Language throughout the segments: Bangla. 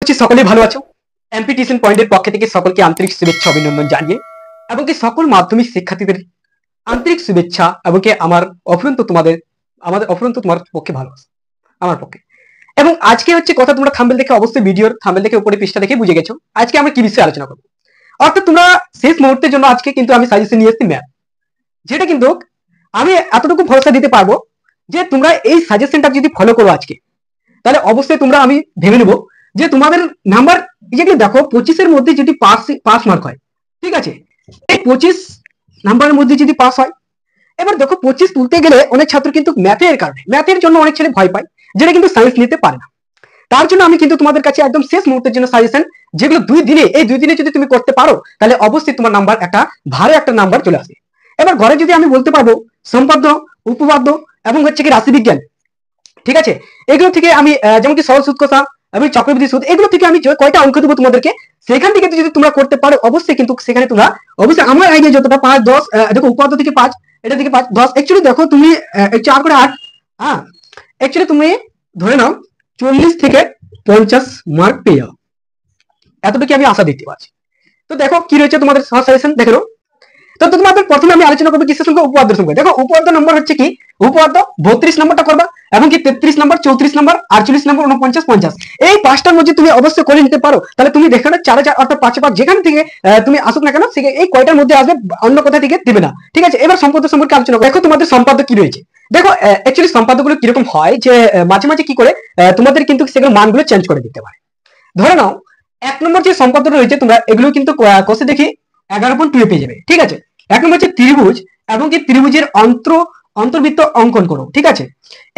করছি সকলেই ভালো আছো। এমপি টিউশন পয়েন্টের পক্ষ থেকে সকলকে আন্তরিক শুভেচ্ছা অভিনন্দন জানিয়ে এবং কি সকল মাধ্যমিক শিক্ষার্থীদের আন্তরিক শুভেচ্ছা এবং কি আমাদের অফুরন্ত তোমার পক্ষে ভালোবাসা আমার পক্ষে। এবং আজকে হচ্ছে কথা, তোমরা থাম্বনেল দেখে অবশ্যই ভিডিওর থাম্বনেল দেখে উপরে পৃষ্ঠা দেখে বুঝে গেছো আজকে আমরা কি বিষয়ে আলোচনা করবো। অর্থাৎ তোমরা শেষ মুহূর্তের জন্য আজকে কিন্তু আমি সাজেশন নিয়ে এসেছি ম্যাথ, যেটা কিন্তু আমি এতটুকু ভরসা দিতে পারবো যে তোমরা এই সাজেশনটা যদি ফলো করো আজকে, তাহলে অবশ্যই তোমরা আমি ভেবে নেবো যে তোমাদের নাম্বার যেগুলো দেখো 25-এর মধ্যে যদি পাস মার্ক হয়, ঠিক আছে, এই 25 নাম্বারের মধ্যে যদি পাস হয়, এবার দেখো 25 তুলতে গেলে অনেক ছাত্র কিন্তু ম্যাথের জন্য অনেক ছেলে ভয় পায়, যেটা কিন্তু সায়েন্স নিতে পারে না। তার জন্য আমি কিন্তু তোমাদের কাছে একদম শেষ মুহূর্তের জন্য সাজেশন, যেগুলো এই 2 দিনে যদি তুমি করতে পারো তাহলে অবশ্যই তোমার নাম্বার ভালো একটা নাম্বার চলে আসবে। এবার ঘরে যদি আমি বলতে পারবো সম্পাদ্য, উপপাদ্য এবং হচ্ছে কি রাশিবিজ্ঞান, ঠিক আছে, এগুলো থেকে আমি যেমন কি সরল সুদ কষা এবং চক্রবৃদ্ধি সুদ, এগুলো থেকে আমি কয়টা অঙ্ক দেবো তোমাদেরকে, সেখান থেকে যদি তোমরা করতে পারো অবশ্যই কিন্তু সেখানে তোমরা অবশ্যই আমার আইডিয়া যতটা 5 10 দেখো উপাদ্য থেকে 5, এটা থেকে 5 10, অ্যাকচুয়ালি দেখো তুমি 4 করে 8, হ্যাঁ অ্যাকচুয়ালি তুমি ধরে নাও 40 থেকে 50 মার্ক পেয়ে যাও, এতটুকু আমি আশা দেখতে পাচ্ছি। তো দেখো কি রয়েছে তোমাদের সাজেশন দেখে নাও। তো তোমাদের প্রথমে আমি আলোচনা করবো কিসের সঙ্গে, উপপাদ্যের সঙ্গে। দেখো উপপাদ্য নম্বর হচ্ছে কি, উপপাদ্য 32 নম্বরটা করবা এবং কি 33 নম্বর, 34 নম্বর, 48 নম্বর, 49, 50, এই 5টার মধ্যে তুমি অবশ্যই করে নিতে পারো, তাহলে তুমি দেখো না 4 অর্থাৎ 5 যেখান থেকে তুমি আসুক না কেন এই কয়টার মধ্যে আসবে, অন্য কোথা থেকে দেবে না, ঠিক আছে। এবার সম্পাদ্য সম্পর্কে আলোচনা করো। দেখো তোমাদের সম্পাদ্য কি রয়েছে, দেখো অ্যাকচুয়ালি সম্পাদ্যগুলো কিরকম হয় যে মাঝে মাঝে কি করে তোমাদের কিন্তু সেগুলো মানগুলো চেঞ্জ করে দিতে পারে। ধরে নাও 1 নম্বর যে সম্পাদ্য রয়েছে, তোমরা এগুলো কিন্তু কোষে দেখি 11.2 পেয়ে যাবে, ঠিক আছে। 1 নম্বর হচ্ছে ত্রিভুজ এবং কি ত্রিভুজের অন্তর্বৃত্ত অঙ্কন করো, ঠিক আছে।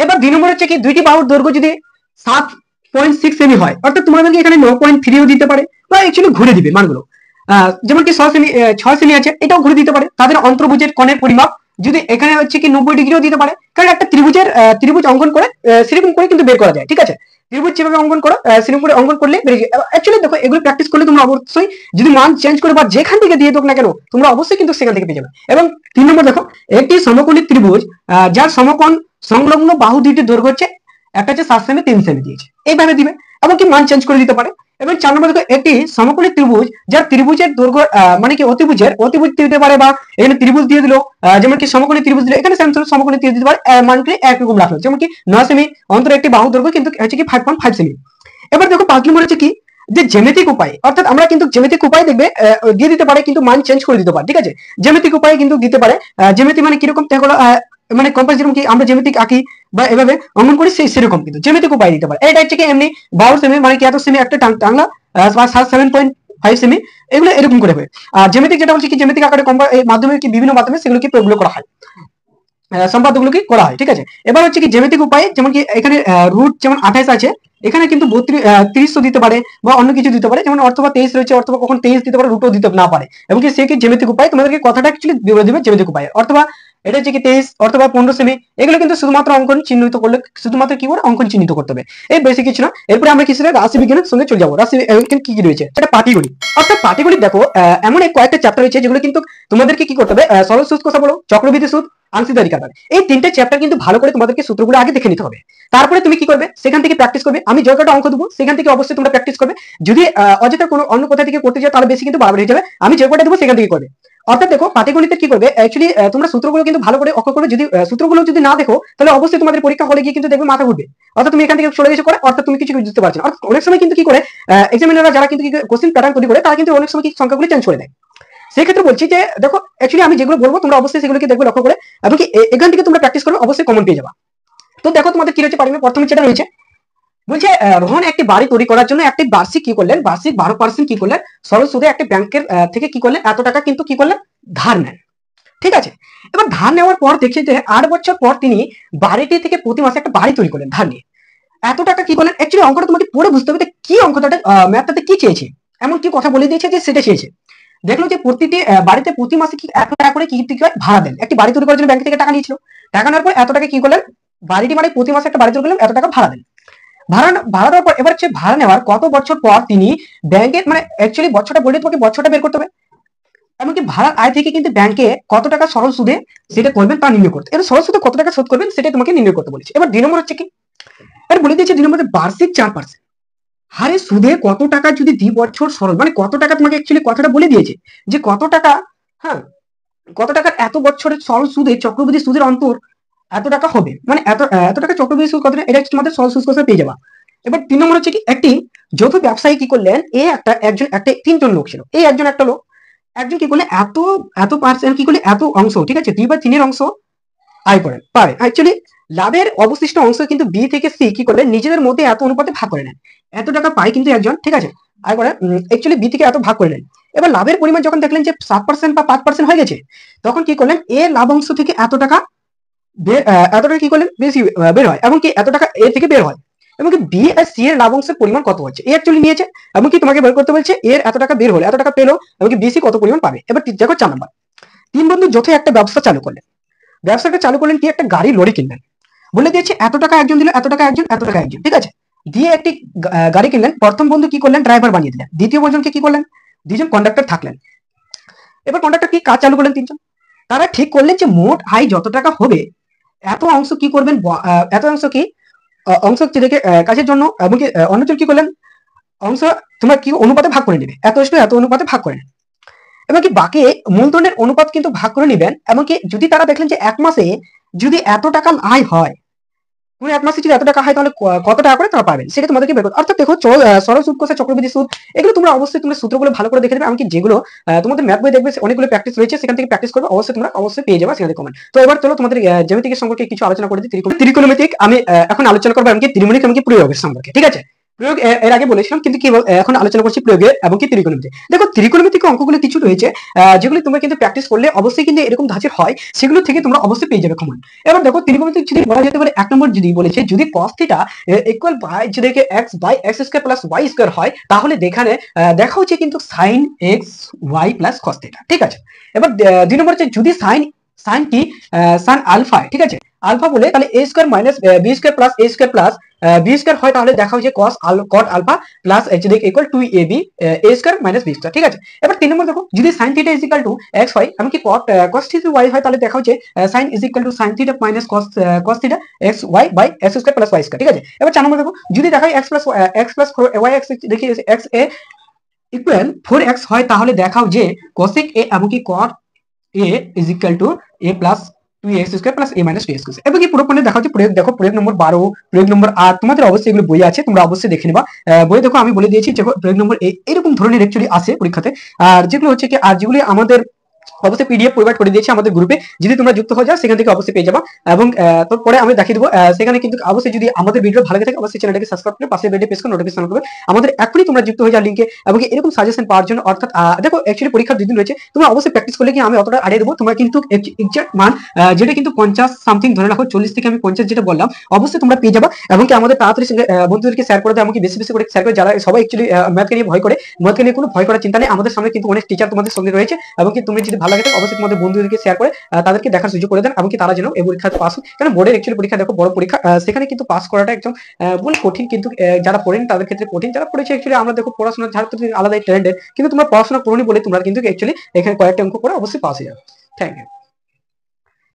এবার 2 নম্বর হচ্ছে কি দুইটি বাহুর দৈর্ঘ্য যদি 7.6 সেমি হয়, অর্থাৎ তোমাদেরকে এখানে 9.3ও দিতে পারে বা অ্যাকচুয়ালি ঘুরে দিবে মানগুলো, যেমন কি 6 সেমি আছে, এটাও ঘুরে দিতে পারে। তাদের অন্তর্ভুজের কোণের পরিমাপ যদি এখানে হচ্ছে কি 90 ডিগ্রিও দিতে পারে, কারণ একটা ত্রিভুজ অঙ্কন করে সেরকম করে কিন্তু বের করা যায়, ঠিক আছে। ত্রিভুজ যেভাবে অঙ্কন করো সেরকম করে অঙ্কন করলে বেরিয়ে যায়। অ্যাকচুয়ালি দেখো এগুলো প্র্যাকটিস করলে তোমরা অবশ্যই যদি মান চেঞ্জ করে বা যেখান থেকে দিয়ে দেখ না কেন তোমরা অবশ্যই কিন্তু সেখান থেকে পেয়ে যাবে। এবং 3 নম্বর দেখো একটি সমকোণী ত্রিভুজ যার সমকোণ সংলগ্ন বাহু দুইটির দৈর্ঘ্য হচ্ছে, একটা হচ্ছে 7 সেমি 3 সেমি দিয়েছে, এইভাবে দিবে এবং কি মান চেঞ্জ করে দিতে পারে। এবং 4 নম্বর দেখো একটি সমকোণী ত্রিভুজ যার ত্রিভুজের দৈর্ঘ্য মানে কি অতিভুজ দিতে পারে, বা এখানে ত্রিভুজ দিয়ে দিল, যেমন কি সমকোণী ত্রিভুজ দিল, এখানে সমকোণী ত্রিভুজ দিতে পারে, মানকে একরকম রাখলো, যেমন কি 9 সেমি অন্তর একটি বাহু দৈর্ঘ্য কিন্তু হচ্ছে কি 5.5 সেমি। এবার দেখো 5 নম্বর হচ্ছে কি যে জ্যামিতিক উপায়, অর্থাৎ আমরা কিন্তু জ্যামিতিক উপায় দেখবে দিয়ে দিতে পারে, কিন্তু মান চেঞ্জ করে দিতে পারে, ঠিক আছে। জ্যামিতিক উপায় কিন্তু দিতে পারে, জ্যামিতি মানে কিরকম দেখো মানে কম্পাস যেরকম কি আমরা জ্যামিতিক আঁকি বা এভাবে অঙ্কন করি সেরকম কিন্তু জ্যামিতিক উপায় দিতে পারে। এটা হচ্ছে কি এমনি 12 সেমি মানে কি এত সেমি একটা টাংলা 7.5 সেমি, এগুলো এরকম করে হবে। আর জ্যামিতিক যেটা বলছে কি জ্যামিতিক আকারে এই মাধ্যমে কি বিভিন্ন মাধ্যমে সেগুলোকে প্রয়োগ করা হয়, সম্পাদ্যগুলো কি করা হয়, ঠিক আছে। এবার হচ্ছে কি জ্যামিতিক উপায়, যেমন কি এখানে রুট যেমন 28 আছে, এখানে কিন্তু 30 দিতে পারে বা অন্য কিছু দিতে পারে, যেমন অথবা 23 রয়েছে, অথবা কখন 23 দিতে পারে, রুটও দিতে না পারে, এবং কি সে কি জ্যামিতিক উপায় তোমাদেরকে কথাটা অ্যাকচুয়ালি বিবরণ দিবে জ্যামিতিক উপায়, অথবা এটা হচ্ছে কি 23 অথবা 15 সেমি, এগুলো কিন্তু শুধুমাত্র অঙ্কন চিহ্নিত করলে শুধুমাত্র কি করে অঙ্কন চিহ্নিত করতে হবে, এই বেশি কিছু না। এরপরে আমরা কিছু রাশি বিজ্ঞানের সঙ্গে চলে যাবো। রাশি কি কি রয়েছে, এটা পাটিগণিত, অর্থাৎ পাটিগণিত দেখো এমন কয়েকটা চ্যাপ্টার রয়েছে যেগুলো কিন্তু তোমাদেরকে কি করতে হবে, সরল সুদ কথা বলো, চক্রবৃদ্ধি সুদ, আংশিক কারণ, এই 3টে চ্যাপ্টার কিন্তু ভালো করে তোমাদেরকে সূত্রগুলো আগে দেখে নিতে হবে, তারপরে তুমি কি করবে সেখান থেকে প্র্যাকটিস করবে। আমি যে কটা অঙ্ক দেবো সেখান থেকে অবশ্যই তোমরা প্র্যাকটিস করবে, যদি অযথা কোনো অন্য কোথা থেকে করতে যাও তাহলে বেশি কিন্তু বাড়াবাড়ি হয়ে যাবে, আমি যে কটা দেবো সেখান থেকে করবে। অর্থাৎ দেখো পাটিগণিতে কি করবে, অ্যাকচুয়ালি তোমরা সূত্রগুলো কিন্তু ভালো করে অঙ্ক করবে, যদি সূত্রগুলো যদি না দেখো তাহলে অবশ্যই তোমাদের পরীক্ষা হলে গিয়ে কিন্তু দেখবে মাথা ঘুরবে, অর্থাৎ তুমি এখান থেকে চলে গেছো করে, অর্থাৎ তুমি কিছু বুঝতে পারছো না। অর্থাৎ অনেক সময় কিন্তু কি করে এক্সামিনাররা যারা কিন্তু কোশ্চেন প্যাটার্ন তৈরি করে তারা কিন্তু অনেক সময় কি সংখ্যাগুলো চেঞ্জ করে দেয়। সেক্ষেত্রে বলছি যে দেখো অ্যাকচুয়ালি আমি যেগুলো বলবো তোমরা অবশ্যই সেগুলোকে দেখবে লক্ষ্য করে, এবং কি এখান থেকে তোমরা প্র্যাকটিস করবে, অবশ্যই কমন পেয়ে যাবা। তো দেখো তোমাদের কি রয়েছে পাটিগণিত, প্রথমে যেটা রয়েছে বলছে রোহন একটি বাড়ি তৈরি করার জন্য একটি বার্ষিক কি করলেন, বার্ষিক 12% কি করলেন সরল সুদে একটি ব্যাংকের থেকে কি করলেন এত টাকা কিন্তু কি করলেন ধার নেন, ঠিক আছে। এবার ধার নেওয়ার পর দেখছে যে 8 বছর পর তিনি বাড়িটি থেকে প্রতি মাসে একটা বাড়ি তৈরি করলেন ধার নিয়ে, এত টাকা কি করলেন। অ্যাকচুয়ালি অঙ্কটা তোমাকে পড়ে বুঝতে হবে কি অঙ্কটা ম্যাথটাতে কি চেয়েছে, এমন কি কথা বলে দিয়েছে যে সেটা চেয়েছে। দেখলো যে প্রতিটি বাড়িতে প্রতি মাসে কি 1 টাকা করে কি ভাড়া দেন, একটি বাড়ি তৈরি করার জন্য ব্যাংক থেকে টাকা নিয়েছিল, টাকা নেওয়ার পর এত টাকা কি করলেন বাড়িটি মানে প্রতি মাসে একটা বাড়ি তৈরি করলেন, এত টাকা ভাড়া দেন। ভাড়া দেওয়ার পর এবার হচ্ছে ভাড়া নেওয়ার কত বছর পর তিনি ব্যাংকের মানে অ্যাকচুয়ালি বছরটা বলে তোমাকে বছরটা বের করতে হবে, এমনকি ভাড়ার আয় থেকে কিন্তু ব্যাংকে কত টাকা সরল সুদে সেটা করবেন তা নির্ণয় করতে, এবার সরল সুদে কত টাকা শোধ করবেন সেটা তোমাকে নির্ণয় করতে বলেছে। এবার 2 নম্বর হচ্ছে কি, এবার বলে দিয়েছে 2 নম্বরে বার্ষিক 4%, হারে সুদে কত টাকা যদি 2 বছর সরল, মানে কত টাকা তোমাকে অ্যাকচুয়ালি কথাটা বলে দিয়েছে যে কত টাকা, হ্যাঁ কত টাকার এত বছরের সরল সুদে চক্রবৃদ্ধি সুদের অন্তর এত টাকা হবে, মানে এত টাকা চক্রবৃদ্ধি সুদ কত, এটা তোমাদের সরল সুদ কথা পেয়ে যাবা। এবার 3 নম্বর হচ্ছে কি, একটি যৌথ ব্যবসায়ী কি করলেন, এ একটা 3জন লোক ছিল, এই একজন একটা লোক, একজন কি করলেন এত এত পার্সেন্ট কি করলে এত অংশ, ঠিক আছে 2/3 অংশ আয় করেন পারে অ্যাকচুয়ালি, লাভের অবশিষ্ট অংশ কিন্তু বি থেকে সি কি করলেন নিজেদের মধ্যে এত অনুপাতে ভাগ করে নেন, এত টাকা পায় কিন্তু একজন, ঠিক আছে আয় করে অ্যাকচুয়ালি বি থেকে এত ভাগ করে নেন। এবার লাভের পরিমাণ যখন দেখলেন যে 7% বা 5% হয়ে গেছে, তখন কি করলেন এ লাভ অংশ থেকে এত টাকা এত টাকা কি করলেন বেশি বের হয়, এবং কি এত টাকা এ থেকে বের হয়, এবং কি বি আর সি এর লাভ অংশের পরিমাণ কত হচ্ছে এ অ্যাকচুয়ালি নিয়েছে, এবং কি তোমাকে বের করতে বলছে এর এত টাকা বের হলো, এত টাকা পেলো, এবং কি বিসি কত পরিমাণ পাবে। এবার দেখো 4 নম্বর, 3 বন্ধু যৌথ একটা ব্যবসা চালু করলেন, ব্যবসাটা চালু করলেন কি একটা গাড়ি লরি কিনলেন, বলে দিয়েছে এত টাকা একজন দিল, এত টাকা একজন, এত টাকা একজন, ঠিক আছে দিয়ে একটি গাড়ি কিনলেন। প্রথম বন্ধু কি করলেন ড্রাইভার বানিয়ে দিলেন, দ্বিতীয় বন্ধুকে কি করলেন 2জন কন্ডাক্টর থাকলেন। এবার কন্ডাক্টর কি কাজ চালু করলেন 3জন, তারা ঠিক করলেন যে মোট আয় যত টাকা হবে এত অংশ কি করবেন, এত অংশ কি অংশ রেখে কাজের জন্য, এবং কি অন্যজন কি করলেন অংশ তোমরা কি অনুপাতে ভাগ করে নেবে, এত ইস্টু এত অনুপাতে ভাগ করে নেবে, এবং কি বাকি মূলধনের অনুপাত কিন্তু ভাগ করে নেবেন। এমনকি যদি তারা দেখলেন যে 1 মাসে যদি এত টাকা আয় হয়, মানে 1 মাসে যদি এত টাকা হয় তাহলে কত টাকা করে তারা পাবেন সেটা তোমাদেরকে বের করতে। অর্থাৎ দেখো সরল সুদ কোষে চক্রবৃদ্ধি সুদ, এগুলো তোমরা অবশ্যই তোমরা সূত্রগুলো ভালো করে দেখে দেবে, এমনকি যেগুলো তোমাদের ম্যাথ বই দেখবে অনেকগুলো প্র্যাকটিস রয়েছে, সেখান থেকে প্র্যাকটিস করবে, অবশ্যই তোমরা অবশ্যই পেয়ে যাবে সেখান থেকে কমেন্ট। তো এবার চলো তোমাদের জ্যামিতিক সম্পর্কে কিছু আলোচনা করে দিই। ত্রিকোণমিতিক আমি এখন আলোচনা করবো, এমনকি ত্রিমণিক এমনকি প্রয়োগের সম্পর্কে, ঠিক আছে প্রয়োগ এর আগে বলেছিলাম, কিন্তু কি এখন আলোচনা করছি প্রয়োগের এবং কি ত্রিকোণমিতি। দেখো ত্রিকোণমিতিক অঙ্কগুলো কিছু রয়েছে যেগুলো তোমরা কিন্তু প্র্যাকটিস করলে অবশ্যই কিন্তু এরকম ধাঁচের হয়, সেগুলো থেকে তোমরা অবশ্যই পেয়ে যাবে কমন। এবার দেখো ত্রিকোণমিতিক যদি বলা যেতে পারে 1 নম্বর যদি বলেছে যদি cos থিটা ইকুয়াল বাই যদি x by x square plus y square হয়, তাহলে দেখানে দেখা হচ্ছে কিন্তু sin x y plus cos theta, ঠিক আছে। এবার 2 নম্বর হচ্ছে যদি sin কি sin আলফা, ঠিক আছে আলফা বলে তাহলে a square minus b square plus a square plus b square হয়, তাহলে দেখা হচ্ছে cos alpha plus h equal 2ab a square minus b square, ঠিক আছে। এবার 3 নম্বর দেখো যদি sin theta is equal to x হয়, এমনকি cos থিটা y হয়, তাহলে দেখা হচ্ছে sin is equal to sin theta minus cos theta x y by x square plus y square, ঠিক আছে। এবার 4 নম্বর দেখো যদি দেখা হয় x প্লাস y x দেখি x a ইকুয়াল 4x হয়, তাহলে দেখাও যে cosec a এমনকি cot a is equal two a plus 2x square plus a minus 2x square. এবার কি পুরো পড়লে দেখা হচ্ছে প্রয়োগ, দেখো প্রয়োগ নম্বর 12 প্রয়োগ নম্বর 8 তোমাদের অবশ্যই এগুলো বই আছে, তোমরা অবশ্যই দেখে নেবা। বই দেখো আমি বলে দিয়েছি যে প্রয়োগ নম্বর এরকম ধরনের অ্যাকচুয়ালি আসে পরীক্ষাতে, আর যেগুলো হচ্ছে কি আর যেগুলি আমাদের অবশ্যই পিডিএফ প্রোভাইড করে দিয়েছি আমাদের গ্রুপে, যদি তোমরা যুক্ত হয়ে যাও সেখান থেকে অবশ্যই পেয়ে যাবা। এবং তারপরে আমি দেখিয়ে দেবো সেখানে কিন্তু অবশ্যই যদি আমাদের ভিডিও ভালো থাকে অবশ্যই চ্যানেলটাকে সাবস্ক্রাইব করে পাশে বেল প্রেস করে নোটিফিকেশন করবে আমাদের এখনই তোমরা যুক্ত হয়ে যাও লিংকে, এবং এরকম সাজেশন পাওয়ার জন্য। অর্থাৎ দেখো অ্যাকচুয়ালি পরীক্ষার 2 দিন রয়েছে, তোমরা অবশ্যই প্র্যাকটিস করলে কি আমি অতটা আড়িয়ে দেবো, তোমরা কিন্তু এক্সাক্ট মান যেটা কিন্তু 50 সামথিং ধরে রাখো, 40 থেকে আমি 50 যেটা বললাম অবশ্যই তোমরা পেয়ে যাবা। এবং কি আমাদের তাড়াতাড়ি বন্ধুদেরকে শেয়ার করে দাও, এমনকি বেশি বেশি করে শেয়ার করে, যারা সবাই অ্যাকচুয়ালি ম্যাথকে নিয়ে ভয় করে, ম্যাথকে নিয়ে কোনো ভয় করার চিন্তা নেই, আমাদের সামনে কিন্তু অনেক টিচার তোমাদের সঙ্গে রয়েছে, এবং কি তুমি যদি ভালো লাগে অবশ্যই তোমাদের বন্ধুদেরকে শেয়ার করে তাদেরকে দেখার সুযোগ করে দেন, এমনকি তারা যেন এই পরীক্ষাতে পাস হয়। কারণ বোর্ডের অ্যাকচুয়ালি পরীক্ষা দেখো বড় পরীক্ষা, সেখানে কিন্তু পাস করাটা একদম বল কঠিন, কিন্তু যারা পড়েন তাদের ক্ষেত্রে কঠিন, যারা পড়েছে অ্যাকচুয়ালি আমরা দেখো পড়াশোনা যারা আলাদাই ট্যালেন্টেড, কিন্তু তোমরা পড়াশোনা করোনি বলে তোমরা কিন্তু অ্যাকচুয়ালি এখানে কয়েকটা অঙ্ক করে অবশ্যই পাস হয়ে যাবে। Thank you.